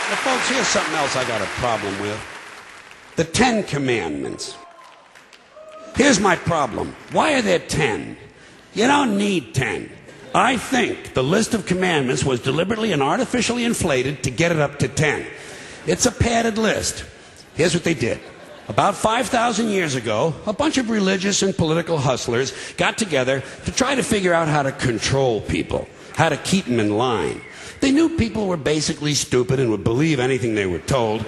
Now, folks, here's something else I got a problem with. The 10 Commandments. Here's my problem. Why are there 10? You don't need 10. I think the list of commandments was deliberately and artificially inflated to get it up to 10. It's a padded list. Here's what they did. About 5,000 years ago, a bunch of religious and political hustlers got together to try to figure out how to control people, how to keep them in line. They knew people were basically stupid and would believe anything they were told,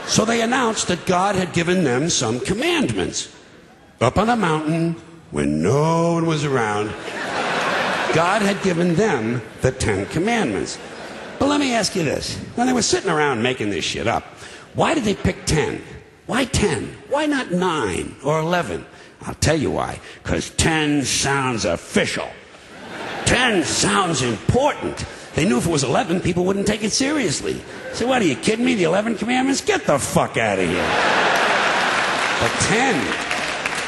so they announced that God had given them some commandments. Up on a mountain, when no one was around, God had given them the 10 Commandments. But let me ask you this. When they were sitting around making this shit up, why did they pick 10? Why 10? Why not 9 or 11? I'll tell you why. Because 10 sounds official. 10 sounds important. They knew if it was 11, people wouldn't take it seriously. So what, are you kidding me? The 11 Commandments? Get the fuck out of here. But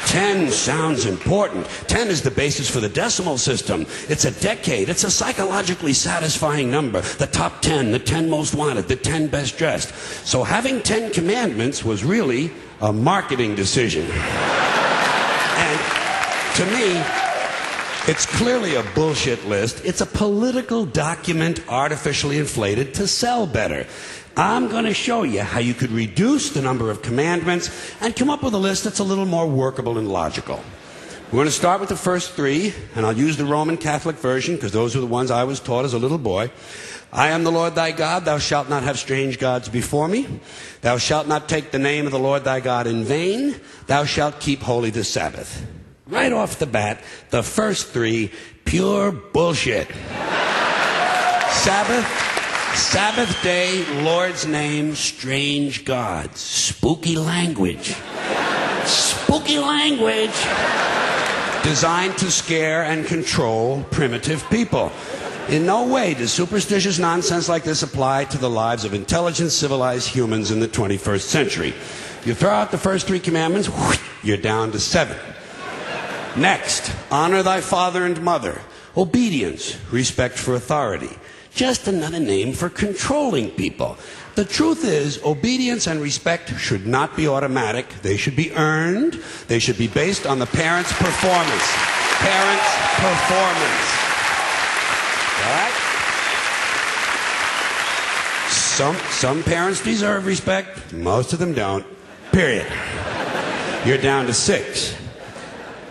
10 sounds important. 10 is the basis for the decimal system. It's a decade. It's a psychologically satisfying number. The top 10, the 10 most wanted, the 10 best dressed. So having 10 commandments was really a marketing decision. And to me, it's clearly a bullshit list. It's a political document artificially inflated to sell better. I'm going to show you how you could reduce the number of commandments and come up with a list that's a little more workable and logical. We're going to start with the first 3, and I'll use the Roman Catholic version because those are the ones I was taught as a little boy. I am the Lord thy God. Thou shalt not have strange gods before me. Thou shalt not take the name of the Lord thy God in vain. Thou shalt keep holy the Sabbath. Right off the bat, the first 3, pure bullshit. Sabbath day, Lord's name, strange gods. Spooky language. Spooky language. Designed to scare and control primitive people. In no way does superstitious nonsense like this apply to the lives of intelligent, civilized humans in the 21st century. You throw out the first 3 commandments, you're down to 7. Next, honor thy father and mother. Obedience, respect for authority. Just another name for controlling people. The truth is, obedience and respect should not be automatic. They should be earned. They should be based on the parent's performance. Parent's performance. All right? Some parents deserve respect. Most of them don't. Period. You're down to 6.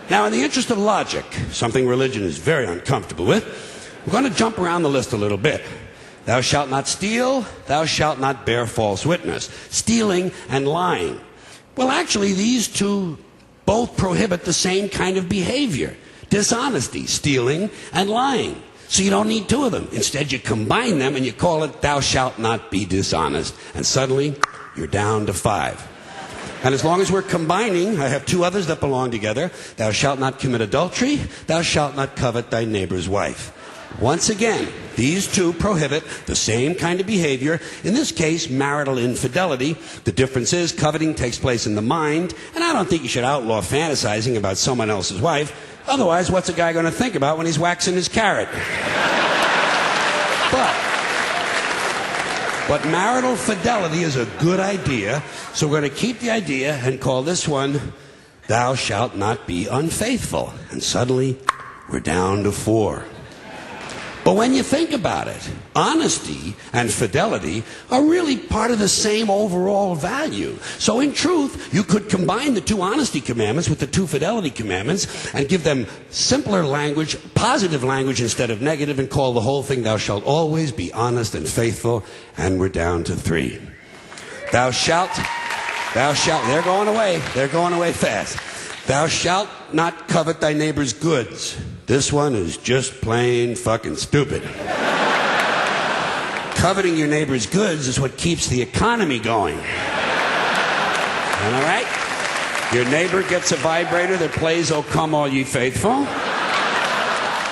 Now, in the interest of logic, something religion is very uncomfortable with, we're going to jump around the list a little bit. Thou shalt not steal. Thou shalt not bear false witness. Stealing and lying. Well, actually, these 2 both prohibit the same kind of behavior. Dishonesty, stealing, and lying. So you don't need 2 of them. Instead, you combine them and you call it thou shalt not be dishonest. And suddenly, you're down to 5. And as long as we're combining, I have 2 others that belong together. Thou shalt not commit adultery. Thou shalt not covet thy neighbor's wife. Once again, these 2 prohibit the same kind of behavior. In this case, marital infidelity. The difference is coveting takes place in the mind, and I don't think you should outlaw fantasizing about someone else's wife. Otherwise, what's a guy going to think about when he's waxing his carrot? But marital fidelity is a good idea, so we're going to keep the idea and call this one, thou shalt not be unfaithful. And suddenly, we're down to 4. But when you think about it, honesty and fidelity are really part of the same overall value. So in truth, you could combine the 2 honesty commandments with the 2 fidelity commandments and give them simpler language, positive language instead of negative, and call the whole thing, thou shalt always be honest and faithful, and we're down to 3. Thou shalt, they're going away fast. Thou shalt not covet thy neighbor's goods. This one is just plain fucking stupid. Coveting your neighbor's goods is what keeps the economy going. All right? Your neighbor gets a vibrator that plays "O Come All Ye Faithful."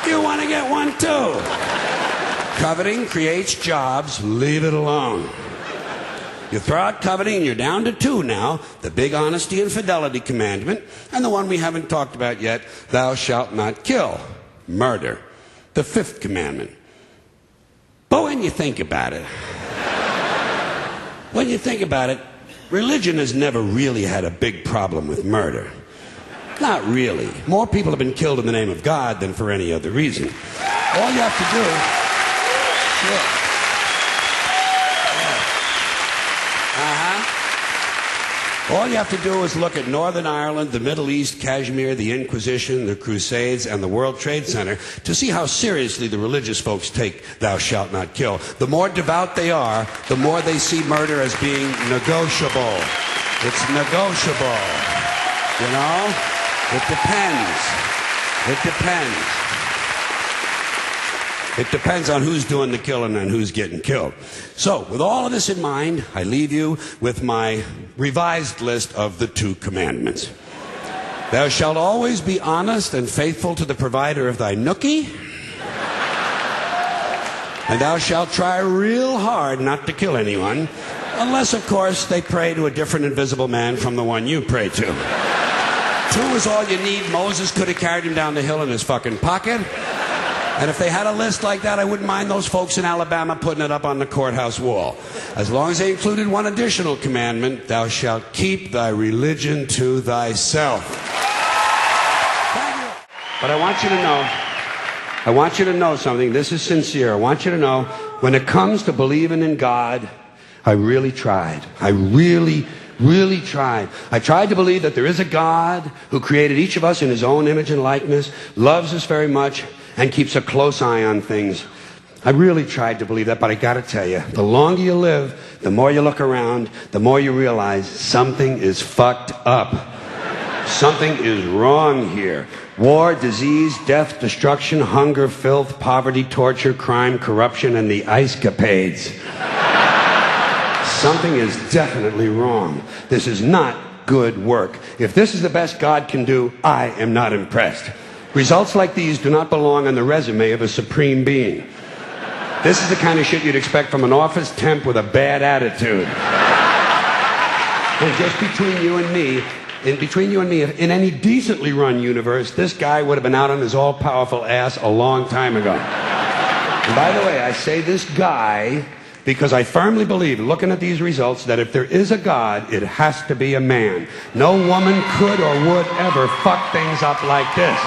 You want to get one too. Coveting creates jobs. Leave it alone. You throw out coveting and you're down to 2 now. The big honesty and fidelity commandment, and the one we haven't talked about yet, thou shalt not kill. Murder. The 5th commandment. But when you think about it, When you think about it, religion has never really had a big problem with murder. Not really. More people have been killed in the name of God than for any other reason. All you have to do... Sure. All you have to do is look at Northern Ireland, the Middle East, Kashmir, the Inquisition, the Crusades, and the World Trade Center to see how seriously the religious folks take thou shalt not kill. The more devout they are, the more they see murder as being negotiable. It's negotiable. You know? It depends. It depends. It depends on who's doing the killing and who's getting killed. So, with all of this in mind, I leave you with my revised list of the 2 commandments. Thou shalt always be honest and faithful to the provider of thy nookie. And thou shalt try real hard not to kill anyone, unless, of course, they pray to a different invisible man from the one you pray to. 2 is all you need. Moses could have carried him down the hill in his fucking pocket. And if they had a list like that, I wouldn't mind those folks in Alabama putting it up on the courthouse wall. As long as they included one additional commandment, thou shalt keep thy religion to thyself. Thank you. But I want you to know something. This is sincere. I want you to know, when it comes to believing in God, I really tried. I really tried. I tried to believe that there is a God who created each of us in his own image and likeness, loves us very much, and keeps a close eye on things. I really tried to believe that, but I gotta tell you, the longer you live, the more you look around, the more you realize something is fucked up. Something is wrong here. War, disease, death, destruction, hunger, filth, poverty, torture, crime, corruption, and the ice-capades. Something is definitely wrong. This is not good work. If this is the best God can do, I am not impressed. Results like these do not belong on the resume of a supreme being. This is the kind of shit you'd expect from an office temp with a bad attitude. And just between you and me, in any decently run universe, this guy would have been out on his all-powerful ass a long time ago. And by the way, I say this guy because I firmly believe, looking at these results, that if there is a God, it has to be a man. No woman could or would ever fuck things up like this.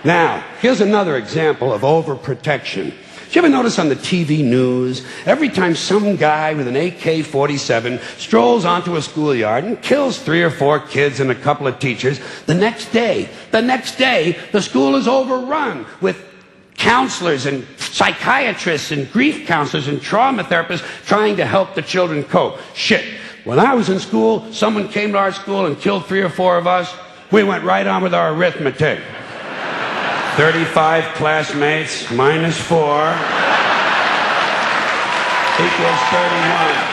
Now, here's another example of overprotection. Did you ever notice on the TV news, every time some guy with an AK-47 strolls onto a schoolyard and kills 3 or 4 kids and a couple of teachers, the next day, the school is overrun with counselors and psychiatrists and grief counselors and trauma therapists trying to help the children cope. Shit. When I was in school, someone came to our school and killed 3 or 4 of us. We went right on with our arithmetic. 35 classmates minus 4 equals 31.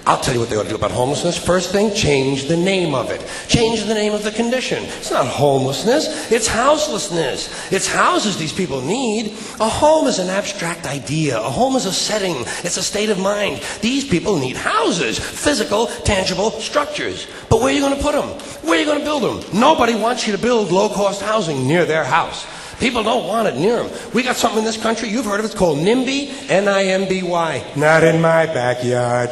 I'll tell you what they ought to do about homelessness. First thing, change the name of it. Change the name of the condition. It's not homelessness, it's houselessness. It's houses these people need. A home is an abstract idea. A home is a setting. It's a state of mind. These people need houses, physical, tangible structures. But where are you going to put them? Where are you going to build them? Nobody wants you to build low-cost housing near their house. People don't want it near them. We got something in this country, you've heard of it, it's called NIMBY, N-I-M-B-Y. Not in my backyard.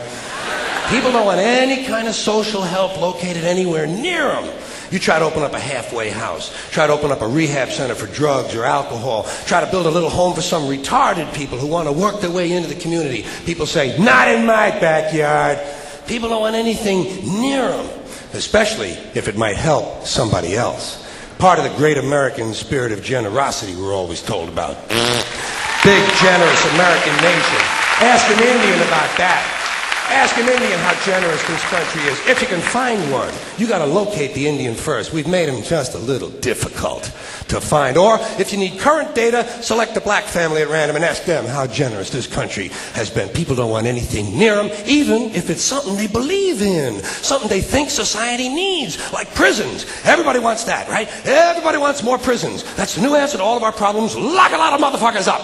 People don't want any kind of social help located anywhere near them. You try to open up a halfway house, try to open up a rehab center for drugs or alcohol, try to build a little home for some retarded people who want to work their way into the community. People say, not in my backyard. People don't want anything near them, especially if it might help somebody else. Part of the great American spirit of generosity we're always told about. Big, generous American nation. Ask an Indian about that. Ask an Indian how generous this country is. If you can find one, you got to locate the Indian first. We've made him just a little difficult to find. Or if you need current data, select a black family at random and ask them how generous this country has been. People don't want anything near them, even if it's something they believe in, something they think society needs, like prisons. Everybody wants that, right? Everybody wants more prisons. That's the new answer to all of our problems. Lock a lot of motherfuckers up.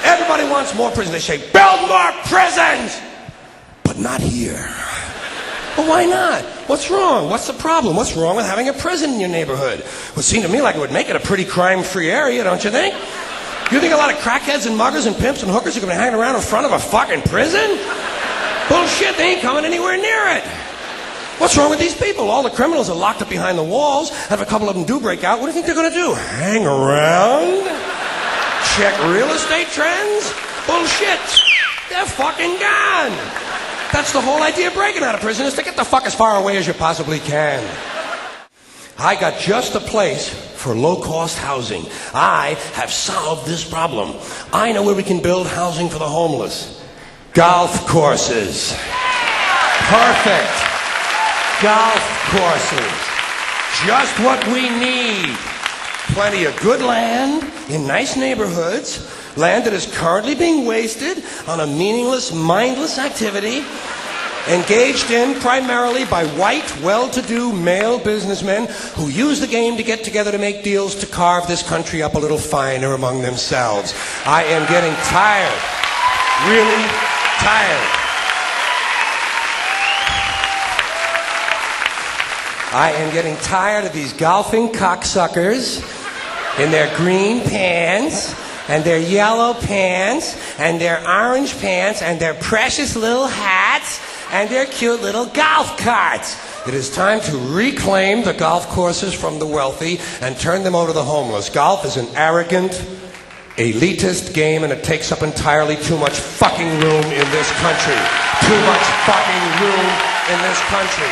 Everybody wants more prisons. They say, build more prisons! But not here. Well, why not? What's wrong? What's the problem? What's wrong with having a prison in your neighborhood? Well, it seemed to me like it would make it a pretty crime-free area, don't you think? You think a lot of crackheads and muggers and pimps and hookers are going to hang around in front of a fucking prison? Bullshit, they ain't coming anywhere near it. What's wrong with these people? All the criminals are locked up behind the walls, and if a couple of them do break out, what do you think they're going to do? Hang around? Check real estate trends? Bullshit. They're fucking gone. That's the whole idea of breaking out of prison, is to get the fuck as far away as you possibly can. I got just the place for low-cost housing. I have solved this problem. I know where we can build housing for the homeless. Golf courses. Perfect. Golf courses. Just what we need. Plenty of good land in nice neighborhoods. Land that is currently being wasted on a meaningless, mindless activity engaged in primarily by white, well-to-do male businessmen who use the game to get together to make deals to carve this country up a little finer among themselves. I am getting tired. Really tired. I am getting tired of these golfing cocksuckers in their green pants and their yellow pants and their orange pants and their precious little hats and their cute little golf carts. It is time to reclaim the golf courses from the wealthy and turn them over to the homeless. Golf is an arrogant, elitist game, and it takes up entirely too much fucking room in this country. Too much fucking room in this country.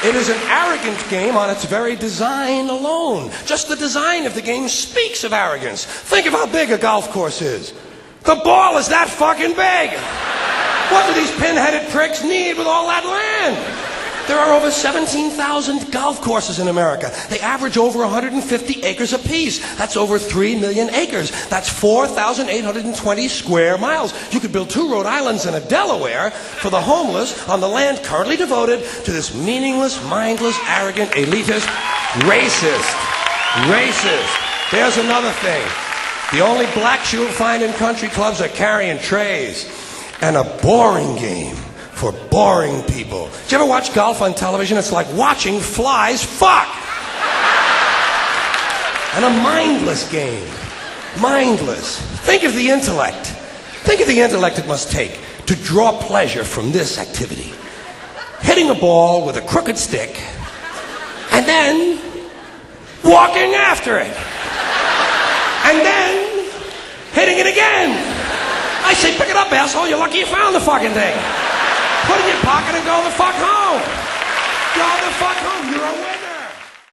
It is an arrogant game on its very design alone. Just the design of the game speaks of arrogance. Think of how big a golf course is. The ball is that fucking big. What do these pin-headed pricks need with all that land? There are over 17,000 golf courses in America. They average over 150 acres apiece. That's over 3 million acres. That's 4,820 square miles. You could build 2 Rhode Islands and a Delaware for the homeless on the land currently devoted to this meaningless, mindless, arrogant, elitist, racist. There's another thing. The only blacks you'll find in country clubs are carrying trays. And a boring game for boring people. Did you ever watch golf on television? It's like watching flies fuck. And a mindless game. Mindless. Think of the intellect. Think of the intellect it must take to draw pleasure from this activity. Hitting a ball with a crooked stick and then walking after it. And then hitting it again. I say, pick it up, asshole. You're lucky you found the fucking thing. Put it in your pocket and go the fuck home. Go the fuck home. You're away.